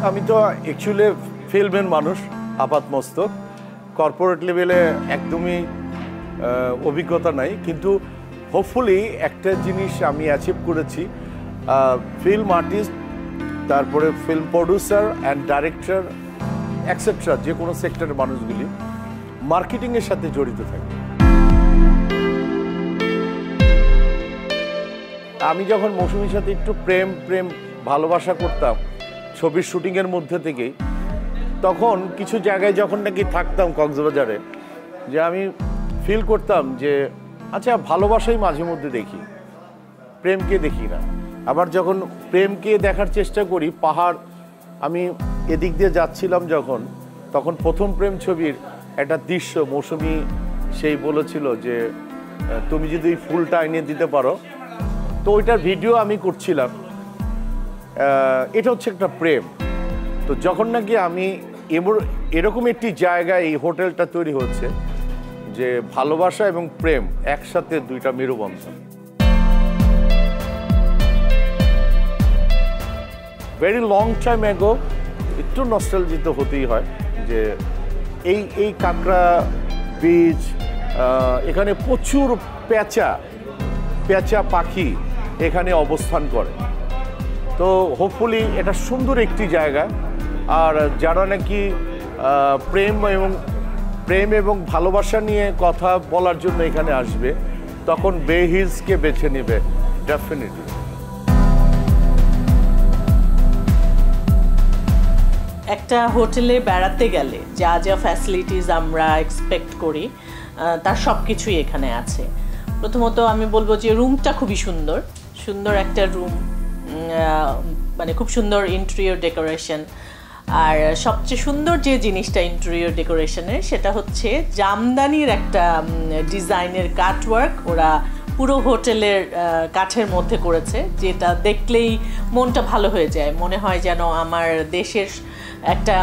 আমি তো অ্যাকচুয়ালি ফিল্মের মানুষ আপাতমস্তক, কর্পোরেট লেভেলে একদমই অভিজ্ঞতা নাই, কিন্তু হোপফুলি একটা জিনিস আমি অ্যাচিভ করেছি, ফিল্ম আর্টিস্ট, তারপরে film producer and director etcetera যে কোনো সেক্টরের মানুষগুলি মার্কেটিংয়ের সাথে জড়িত থাকে। আমি যখন মৌসুমীর সাথে একটু প্রেম ভালোবাসা করতাম ছবির শুটিংয়ের মধ্যে থেকেই, তখন কিছু জায়গায় যখন নাকি থাকতাম কক্সবাজারে, যে আমি ফিল করতাম যে আচ্ছা ভালোবাসাই মাঝে মধ্যে দেখি, প্রেমকে দেখি না। আবার যখন প্রেমকে দেখার চেষ্টা করি, পাহাড়, আমি এদিক দিয়ে যাচ্ছিলাম যখন, তখন প্রথম প্রেম ছবির একটা দৃশ্য মৌসুমী সেই বলেছিল যে তুমি যদি ফুলটা এনে দিতে পারো, তো ওইটার ভিডিও আমি করছিলাম। এটা হচ্ছে একটা প্রেম। তো যখন নাকি আমি এরকম একটি জায়গায় এই হোটেলটা তৈরি হচ্ছে, যে ভালোবাসা এবং প্রেম একসাথে দুইটা মেরুবন্ধন। ভেরি লং টাইম অ্যাগো, একটু নস্টালজিত হতেই হয়, যে এই কাঁকড়া বীজ, এখানে প্রচুর পেঁচা পাখি এখানে অবস্থান করে। তো হোপফুলি এটা সুন্দর একটি জায়গা। আর যারা নাকি প্রেম এবং ভালোবাসা নিয়ে কথা বলার জন্য এখানে আসবে, তখন বে হিলসকে বেছে নেবে ডেফিনেটলি। একটা হোটেলে বেড়াতে গেলে যা যা ফ্যাসিলিটিস আমরা এক্সপেক্ট করি তার সব কিছুই এখানে আছে। প্রথমত আমি বলবো যে রুমটা খুবই সুন্দর একটা রুম, মানে খুব সুন্দর ইন্টেরিয়র ডেকোরেশন। আর সবচেয়ে সুন্দর যে জিনিসটা ইন্টেরিয়র ডেকোরেশনের, সেটা হচ্ছে জামদানির একটা ডিজাইনের কাটওয়ার্ক ওরা পুরো হোটেলের কাঠের মধ্যে করেছে, যেটা দেখলেই মনটা ভালো হয়ে যায়। মনে হয় যেন আমার দেশের একটা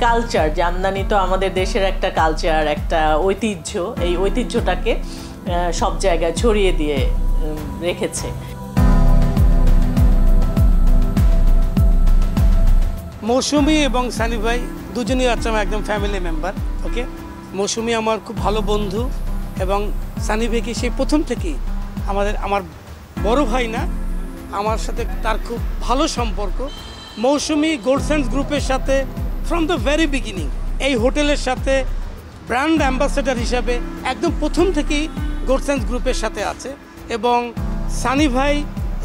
কালচার, জামদানি তো আমাদের দেশের একটা কালচার, একটা ঐতিহ্য, এই ঐতিহ্যটাকে সব জায়গায় ছড়িয়ে দিয়ে রেখেছে। মৌসুমী এবং সানি ভাই দুজনই হচ্ছে আমার একদম ফ্যামিলি মেম্বার। ওকে, মৌসুমী আমার খুব ভালো বন্ধু এবং সানি ভাইকে সেই প্রথম থেকেই আমার বড় ভাই না, আমার সাথে তার খুব ভালো সম্পর্ক। মৌসুমী গোল্ডসেন্স গ্রুপের সাথে ফ্রম দ্য ভেরি বিগিনিং এই হোটেলের সাথে ব্র্যান্ড অ্যাম্বাসেডার হিসাবে একদম প্রথম থেকেই গোল্ডসেন্স গ্রুপের সাথে আছে, এবং সানি ভাই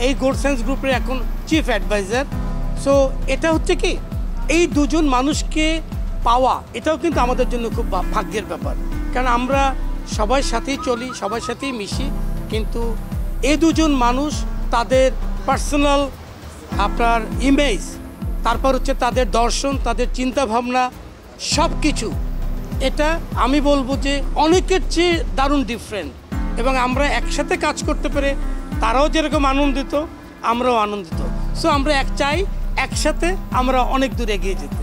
এই গোল্ডসেন্স গ্রুপের এখন চিফ অ্যাডভাইজার। সো এটা হচ্ছে কি, এই দুজন মানুষকে পাওয়া এটাও কিন্তু আমাদের জন্য খুব ভাগ্যের ব্যাপার, কারণ আমরা সবার সাথেই চলি, সবার সাথেই মিশি, কিন্তু এই দুজন মানুষ তাদের পার্সোনাল আপনার ইমেজ, তারপর হচ্ছে তাদের দর্শন, তাদের চিন্তাভাবনা, সব কিছু এটা আমি বলবো যে অনেকের চেয়ে দারুণ ডিফারেন্ট। এবং আমরা একসাথে কাজ করতে পেরে তারাও যেরকম আনন্দিত, আমরাও আনন্দিত। সো আমরা চাই একসাথে আমরা অনেক দূর এগিয়ে যেতে।